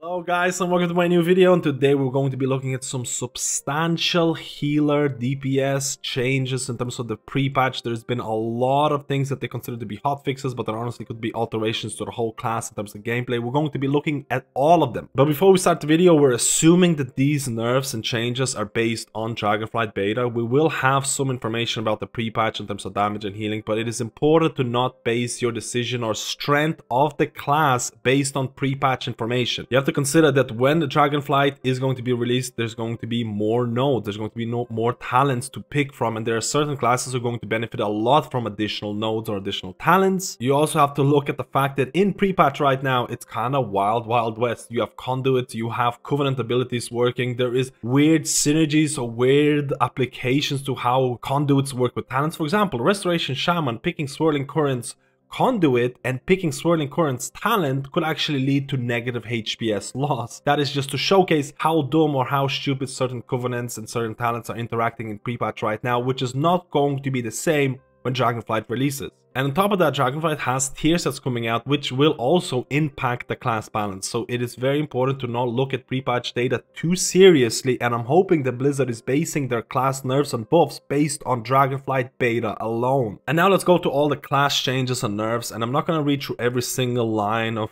Hello guys and welcome to my new video, and today we're going to be looking at some substantial healer DPS changes in terms of the pre-patch. There's been a lot of things that they consider to be hotfixes, but there honestly could be alterations to the whole class in terms of gameplay. We're going to be looking at all of them. But before we start the video, we're assuming that these nerfs and changes are based on Dragonflight beta. We will have some information about the pre-patch in terms of damage and healing, but it is important to not base your decision or strength of the class based on pre-patch information. You have to consider that when the Dragonflight is going to be released, there's going to be more nodes, there's going to be more talents to pick from, and there are certain classes who are going to benefit a lot from additional nodes or additional talents. You also have to look at the fact that in pre-patch right now, it's kind of wild west. You have conduits, you have covenant abilities working, there is weird synergies or weird applications to how conduits work with talents. For example, Restoration Shaman picking Swirling Currents conduit and picking Swirling Currents talent could actually lead to negative HPS loss. That is just to showcase how dumb or how stupid certain covenants and certain talents are interacting in pre-patch right now, which is not going to be the same when Dragonflight releases. And on top of that, Dragonflight has tier sets coming out which will also impact the class balance. So it is very important to not look at pre-patch data too seriously, and I'm hoping that Blizzard is basing their class nerfs and buffs based on Dragonflight beta alone. And now let's go to all the class changes and nerfs, and I'm not going to read through every single line of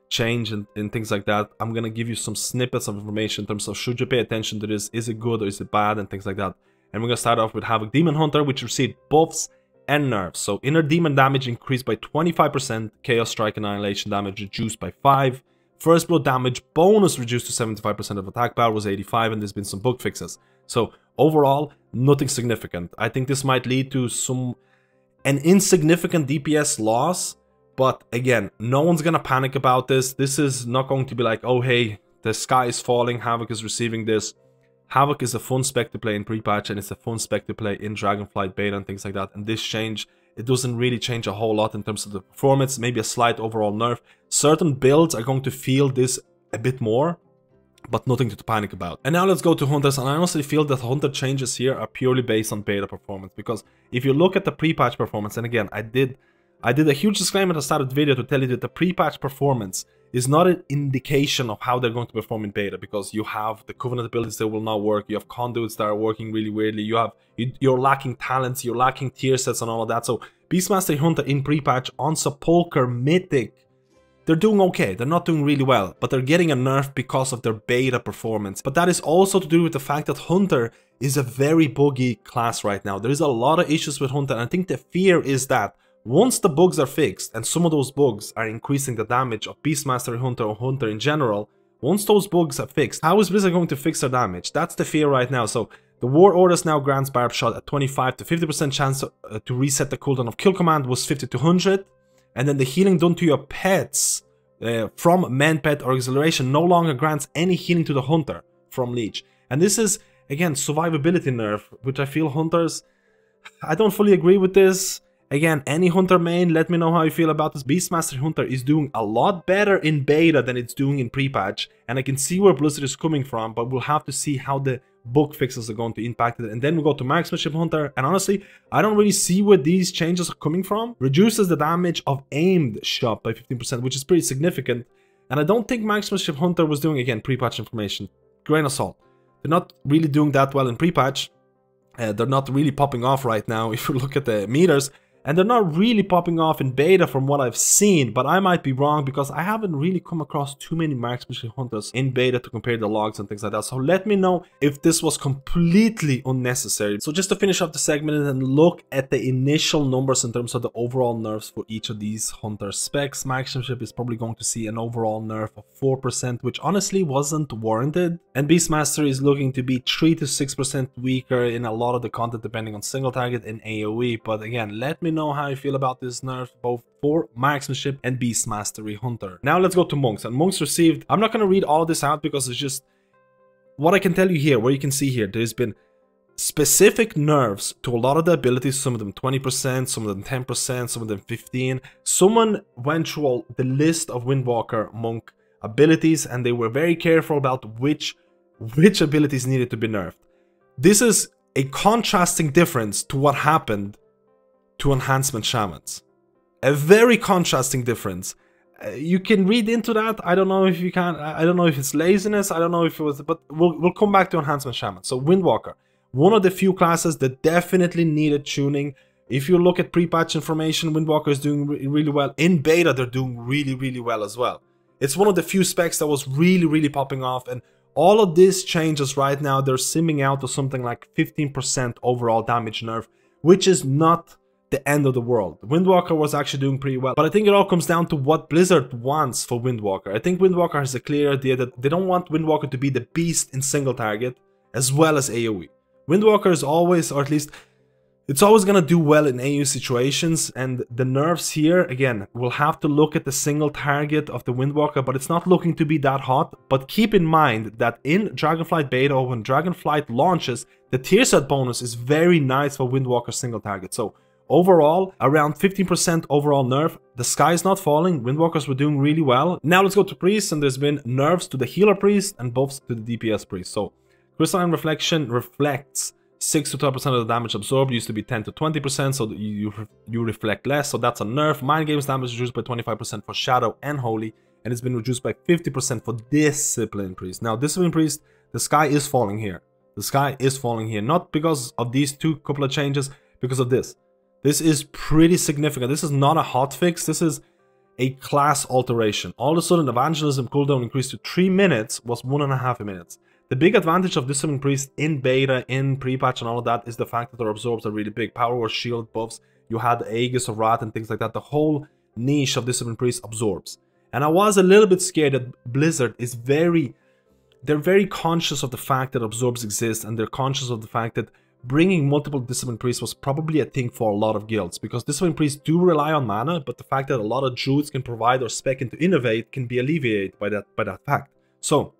change and things like that. I'm going to give you some snippets of information in terms of should you pay attention to this, is it good or is it bad, and things like that. And we're going to start off with Havoc Demon Hunter, which received buffs and nerfs. So inner demon damage increased by 25%, Chaos Strike Annihilation damage reduced by 5%, First Blood damage bonus reduced to 75% of attack power was 85%, and there's been some bug fixes. So overall, nothing significant. I think this might lead to an insignificant DPS loss, but again, no one's gonna panic about this. This is not going to be like, oh hey, the sky is falling, Havoc is receiving this. Havoc is a fun spec to play in pre-patch, and it's a fun spec to play in Dragonflight beta and things like that. And this change, it doesn't really change a whole lot in terms of the performance, maybe a slight overall nerf. Certain builds are going to feel this a bit more, but nothing to panic about. And now let's go to Hunters, and I honestly feel that Hunter changes here are purely based on beta performance, because if you look at the pre-patch performance, and again, I did a huge disclaimer at the start of the video to tell you that the pre-patch performance is not an indication of how they're going to perform in beta, because you have the covenant abilities that will not work, you have conduits that are working really weirdly, you're lacking talents, you're lacking tier sets and all of that. So Beastmaster Hunter in pre-patch on Sepulcher Mythic, they're doing okay, they're not doing really well, but they're getting a nerf because of their beta performance. But that is also to do with the fact that Hunter is a very buggy class right now. There is a lot of issues with Hunter, and I think the fear is that once the bugs are fixed, and some of those bugs are increasing the damage of Beastmaster Hunter or Hunter in general, once those bugs are fixed, how is Blizzard going to fix their damage? That's the fear right now. So the War Orders now grants Barb Shot a 25 to 50% chance to reset the cooldown of Kill Command was 50 to 100, and then the healing done to your pets from Mend Pet or Exhilaration no longer grants any healing to the Hunter from Leech. And this is, again, survivability nerf, which I feel Hunters, I don't fully agree with this. Again, any Hunter main, let me know how you feel about this. Beastmaster Hunter is doing a lot better in beta than it's doing in pre-patch, and I can see where Blizzard is coming from, but we'll have to see how the bug fixes are going to impact it. And then we go to Marksmanship Hunter, and honestly, I don't really see where these changes are coming from. Reduces the damage of aimed shot by 15%, which is pretty significant, and I don't think Marksmanship Hunter was doing, again, pre-patch information. Grain of salt. They're not really doing that well in pre-patch. They're not really popping off right now if you look at the meters. And they're not really popping off in beta from what I've seen, but I might be wrong because I haven't really come across too many Marksmanship Hunters in beta to compare the logs and things like that. So let me know if this was completely unnecessary. So just to finish up the segment and look at the initial numbers in terms of the overall nerfs for each of these Hunter specs, Marksmanship is probably going to see an overall nerf of 4%, which honestly wasn't warranted. And Beastmaster is looking to be 3 to 6% weaker in a lot of the content depending on single target and AoE. But again, let me know how you feel about this nerf both for Marksmanship and Beastmastery Hunter. Now let's go to Monks, and Monks received, I'm not going to read all of this out because it's just what I can tell you here, where you can see here, there's been specific nerfs to a lot of the abilities, some of them 20%, some of them 10%, some of them 15%. Someone went through the list of Windwalker Monk abilities, and they were very careful about which abilities needed to be nerfed. This is a contrasting difference to what happened to Enhancement Shamans. A very contrasting difference. You can read into that. I don't know if you can. I don't know if it's laziness. I don't know if it was, but we'll come back to Enhancement Shaman. So Windwalker, one of the few classes that definitely needed tuning. If you look at pre-patch information, Windwalker is doing really well. In beta, they're doing really well as well. It's one of the few specs that was really popping off, and all of these changes right now, they're simming out to something like 15% overall damage nerf, which is not the end of the world. Windwalker was actually doing pretty well, but I think it all comes down to what Blizzard wants for Windwalker. I think Windwalker has a clear idea that they don't want Windwalker to be the beast in single target as well as AoE. Windwalker is always, or at least it's always gonna do well in AoE situations, and the nerfs here, again, we'll have to look at the single target of the Windwalker, but it's not looking to be that hot. But keep in mind that in Dragonflight Beta, when Dragonflight launches, the tier set bonus is very nice for Windwalker single target. So overall, around 15% overall nerf. The sky is not falling. Windwalkers were doing really well. Now let's go to Priest, and there's been nerfs to the Healer Priest and buffs to the DPS Priest. So Crystalline Reflection reflects 6 to 12% of the damage absorbed. It used to be 10 to 20%, so you reflect less. So that's a nerf. Mind Games damage reduced by 25% for Shadow and Holy, and it's been reduced by 50% for Discipline Priest. Now, Discipline Priest, the sky is falling here. The sky is falling here, not because of these couple of changes, because of this. This is pretty significant. This is not a hotfix. This is a class alteration. All of a sudden, Evangelism cooldown increased to 3 minutes, was 1.5 minutes. The big advantage of Discipline Priest in beta, in pre-patch and all of that is the fact that their absorbs are really big. Power or shield buffs, you had Aegis of Wrath and things like that. The whole niche of Discipline Priest absorbs. And I was a little bit scared that Blizzard is they're very conscious of the fact that absorbs exist, and they're conscious of the fact that bringing multiple Discipline Priests was probably a thing for a lot of guilds, because Discipline Priests do rely on mana, but the fact that a lot of druids can provide or spec into innovate can be alleviated by that fact. So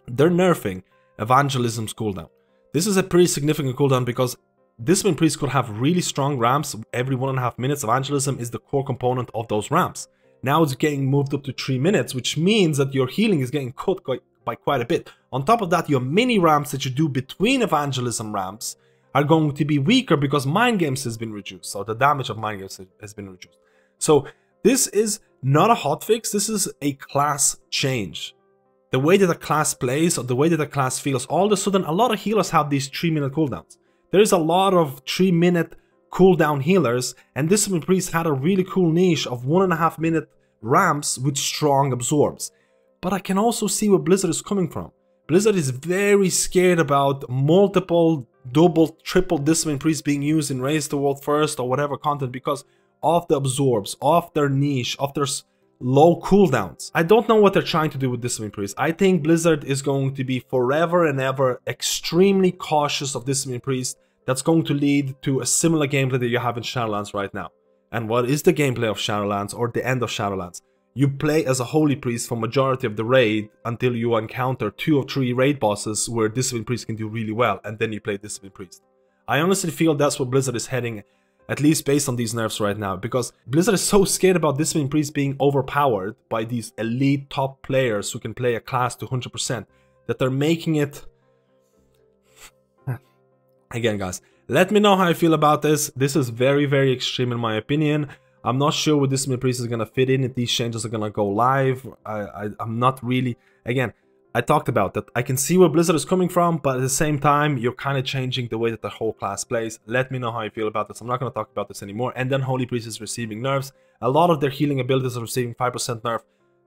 they're nerfing Evangelism's cooldown. This is a pretty significant cooldown because Discipline Priests could have really strong ramps every 1.5 minutes. Evangelism is the core component of those ramps. Now it's getting moved up to 3 minutes, which means that your healing is getting cut by quite a bit. On top of that, your mini ramps that you do between Evangelism ramps are going to be weaker because Mind Games has been reduced. So the damage of Mind Games has been reduced. So this is not a hotfix. This is a class change. The way that a class plays, or the way that a class feels, all of a sudden a lot of healers have these 3-minute cooldowns. There is a lot of 3-minute cooldown healers, and Discipline Priest had a really cool niche of 1.5 minute ramps with strong absorbs. But I can also see where Blizzard is coming from. Blizzard is very scared about multiple, double, triple Discipline Priests being used in Raise the World First or whatever content because of the absorbs, of their niche, of their low cooldowns. I don't know what they're trying to do with Discipline Priest. I think Blizzard is going to be forever and ever extremely cautious of Discipline Priest. That's going to lead to a similar gameplay that you have in Shadowlands right now. And what is the gameplay of Shadowlands, or the end of Shadowlands? You play as a Holy Priest for majority of the raid until you encounter 2 or 3 raid bosses where Discipline Priest can do really well, and then you play Discipline Priest. I honestly feel that's where Blizzard is heading, at least based on these nerfs right now, because Blizzard is so scared about Discipline Priest being overpowered by these elite top players who can play a class to 100% that they're making it... Again, guys, let me know how you feel about this. This is very extreme in my opinion. I'm not sure where Discipline Priest is going to fit in, if these changes are going to go live. I'm not really... Again, I talked about that. I can see where Blizzard is coming from, but at the same time, you're kind of changing the way that the whole class plays. Let me know how you feel about this. I'm not going to talk about this anymore. And then Holy Priest is receiving nerfs. A lot of their healing abilities are receiving 5% nerf.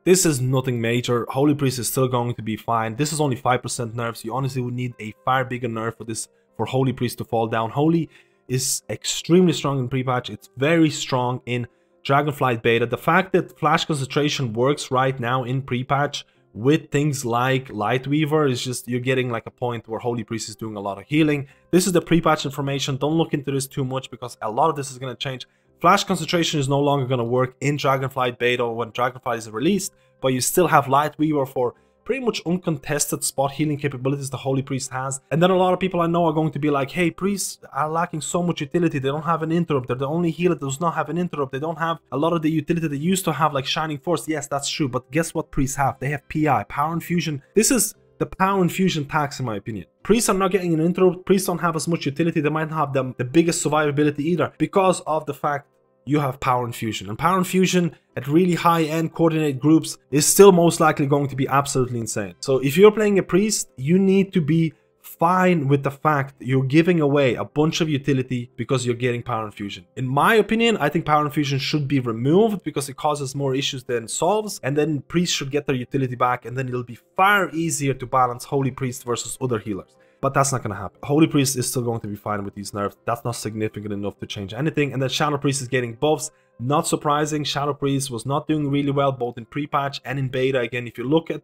This is nothing major. Holy Priest is still going to be fine. This is only 5% nerfs. You honestly would need a far bigger nerf for Holy Priest to fall down. Holy is extremely strong in pre-patch. It's very strong in Dragonflight Beta. The fact that Flash Concentration works right now in pre-patch with things like Lightweaver is just, you're getting like a point where Holy Priest is doing a lot of healing. This is the pre-patch information. Don't look into this too much because a lot of this is going to change. Flash Concentration is no longer going to work in Dragonflight Beta when Dragonflight is released, but you still have Lightweaver for pretty much uncontested spot healing capabilities the Holy Priest has. And then a lot of people I know are going to be like, hey, priests are lacking so much utility. They don't have an interrupt. They're the only healer that does not have an interrupt. They don't have a lot of the utility they used to have, like Shining Force. Yes, that's true. But guess what priests have? They have PI, Power Infusion. This is the Power Infusion tax, in my opinion. Priests are not getting an interrupt. Priests don't have as much utility. They might not have the biggest survivability either because of the fact you have Power Infusion. And Power Infusion at really high-end coordinated groups is still most likely going to be absolutely insane. So if you're playing a priest, you need to be fine with the fact that you're giving away a bunch of utility because you're getting Power Infusion. In my opinion, I think Power Infusion should be removed because it causes more issues than it solves, and then priests should get their utility back, and then it'll be far easier to balance Holy Priest versus other healers. But that's not going to happen. Holy Priest is still going to be fine with these nerfs. That's not significant enough to change anything. And then Shadow Priest is getting buffs. Not surprising, Shadow Priest was not doing really well both in pre-patch and in beta. Again, if you look at,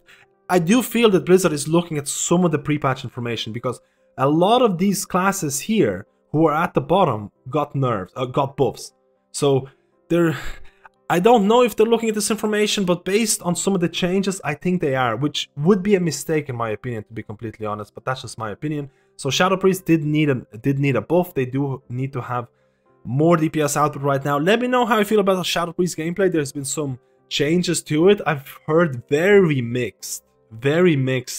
I do feel that Blizzard is looking at some of the pre-patch information, because a lot of these classes here who are at the bottom got nerfs, got buffs. So I don't know if they're looking at this information, but based on some of the changes, I think they are, which would be a mistake in my opinion, to be completely honest, but that's just my opinion. So Shadow Priest did need a buff. They do need to have more DPS output right now. Let me know how you feel about the Shadow Priest gameplay. There's been some changes to it. I've heard very mixed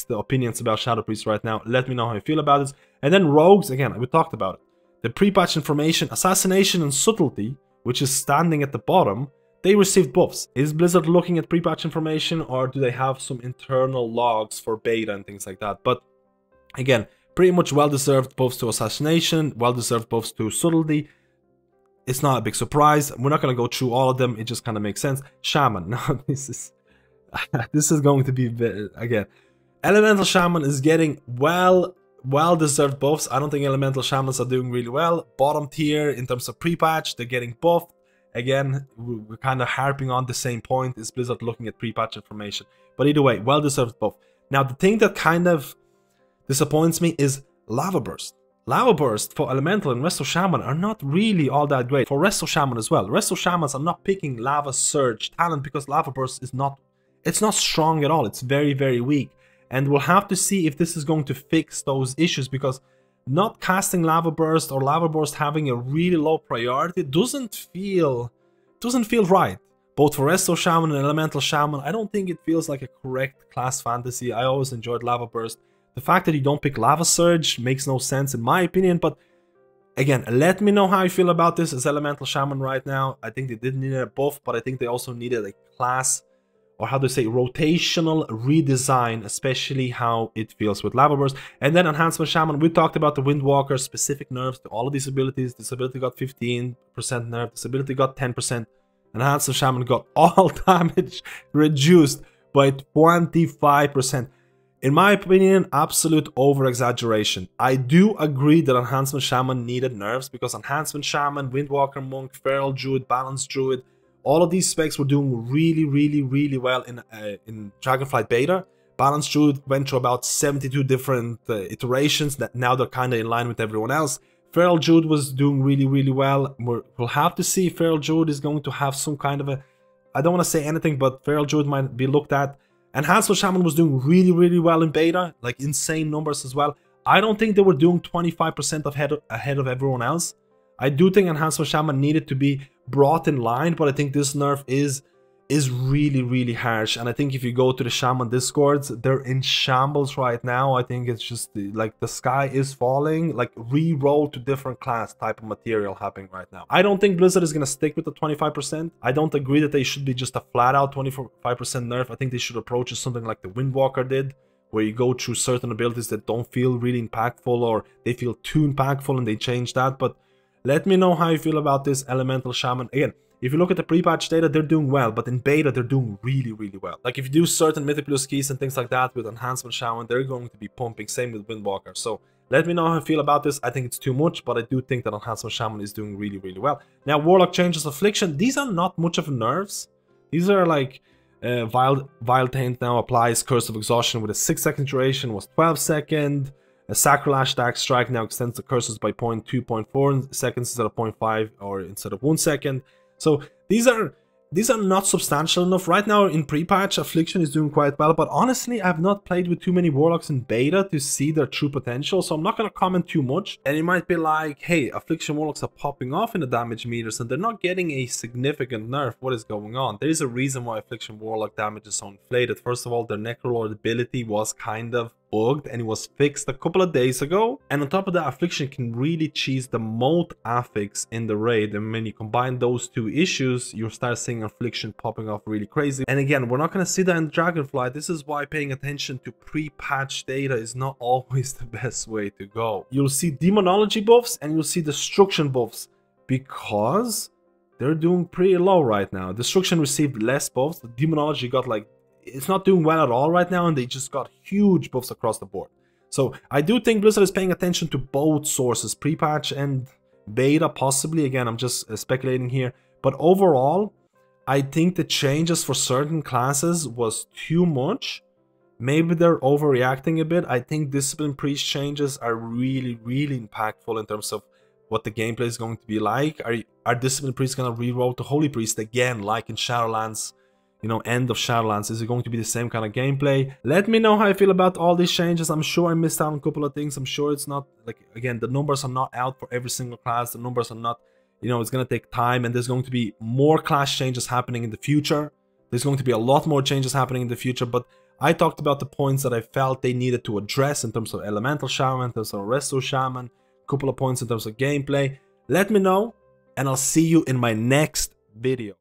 opinions about Shadow Priest right now. Let me know how you feel about this. And then Rogues, again, we talked about it. The pre-patch information, Assassination and Subtlety, which is standing at the bottom, they received buffs. Is Blizzard looking at pre-patch information, or do they have some internal logs for beta and things like that? But again, pretty much well-deserved buffs to Assassination, well-deserved buffs to Subtlety. It's not a big surprise. We're not going to go through all of them. It just kind of makes sense. Shaman. Now, this is going to be, again, Elemental Shaman is getting well-deserved buffs. I don't think Elemental Shamans are doing really well. Bottom tier in terms of pre-patch, they're getting buffed. Again, we're kind of harping on the same point. Is Blizzard looking at pre-patch information? But either way, well-deserved buff. Now, the thing that kind of disappoints me is Lava Burst. Lava Burst for Elemental and Resto Shaman are not really all that great. For Resto Shaman as well. Resto Shamans are not picking Lava Surge talent because Lava Burst is not, it's not strong at all. It's very, very weak. And we'll have to see if this is going to fix those issues, because not casting Lava Burst or Lava Burst having a really low priority doesn't feel right. Both for Resto Shaman and Elemental Shaman, I don't think it feels like a correct class fantasy. I always enjoyed Lava Burst. The fact that you don't pick Lava Surge makes no sense in my opinion, but again, let me know how you feel about this as Elemental Shaman right now. I think they did need a buff, but I think they also needed a class, or how to say, rotational redesign, especially how it feels with Lava Burst. And then Enhancement Shaman, we talked about the Windwalker, specific nerfs to all of these abilities. This ability got 15% nerf, this ability got 10%. Enhancement Shaman got all damage reduced by 25%. In my opinion, absolute over-exaggeration. I do agree that Enhancement Shaman needed nerfs, because Enhancement Shaman, Windwalker Monk, Feral Druid, Balanced Druid, all of these specs were doing really well in Dragonflight Beta. Balanced Druid went through about 72 different iterations, that now they're kind of in line with everyone else. Feral Druid was doing really well. We'll have to see if Feral Druid is going to have some kind of a, I don't want to say anything, but Feral Druid might be looked at. Enhancement Shaman was doing really well in beta, like insane numbers as well. I don't think they were doing 25% ahead of everyone else. I do think Enhancement Shaman needed to be brought in line, but I think this nerf is really harsh. And I think if you go to the Shaman discords, they're in shambles right now. I think it's just like the sky is falling, like re-roll to different class type of material happening right now. I don't think Blizzard is going to stick with the 25%. I don't agree that they should be just a flat out 25% nerf. I think they should approach it something like the Windwalker did, where you go through certain abilities that don't feel really impactful, or they feel too impactful and they change that. But let me know how you feel about this Elemental Shaman. Again, if you look at the pre-patch data, they're doing well, but in beta, they're doing really well. Like if you do certain Mythic Plus keys and things like that with Enhancement Shaman, they're going to be pumping. Same with Windwalker. So let me know how you feel about this. I think it's too much, but I do think that Enhancement Shaman is doing really well. Now, Warlock changes Affliction. These are not much of nerfs. These are like Vile Taint now applies Curse of Exhaustion with a 6-second duration, was 12 seconds. A Sacrilege Dark Strike now extends the curses by 0.2.4 seconds instead of 0.5, or instead of 1 second. So these are not substantial enough. Right now in pre-patch, Affliction is doing quite well, but honestly, I've not played with too many Warlocks in beta to see their true potential, so I'm not going to comment too much. And you might be like, hey, Affliction Warlocks are popping off in the damage meters and they're not getting a significant nerf. What is going on? There is a reason why Affliction Warlock damage is so inflated. First of all, their Necrolord ability was kind of bugged and it was fixed a couple of days ago. And on top of that, Affliction can really cheese the moat affix in the raid, and when you combine those two issues, you start seeing Affliction popping off really crazy. And again, we're not going to see that in Dragonflight. This is why paying attention to pre-patch data is not always the best way to go. You'll see demonology buffs and you'll see destruction buffs because they're doing pretty low right now. Destruction received less buffs. The demonology got like, it's not doing well at all right now, and they just got huge buffs across the board. So I do think Blizzard is paying attention to both sources, pre-patch and beta possibly. Again, I'm just speculating here. But overall, I think the changes for certain classes was too much. Maybe they're overreacting a bit. I think Discipline Priest changes are really, really impactful in terms of what the gameplay is going to be like. Are Discipline Priests going to reroll to Holy Priest again, like in Shadowlands, you know, end of Shadowlands? Is it going to be the same kind of gameplay? Let me know how you feel about all these changes. I'm sure I missed out on a couple of things. I'm sure it's not, like, again, the numbers are not out for every single class. The numbers are not, you know, it's going to take time, and there's going to be more class changes happening in the future. There's going to be a lot more changes happening in the future, but I talked about the points that I felt they needed to address in terms of Elemental Shaman, in terms of Resto Shaman, couple of points in terms of gameplay. Let me know, and I'll see you in my next video.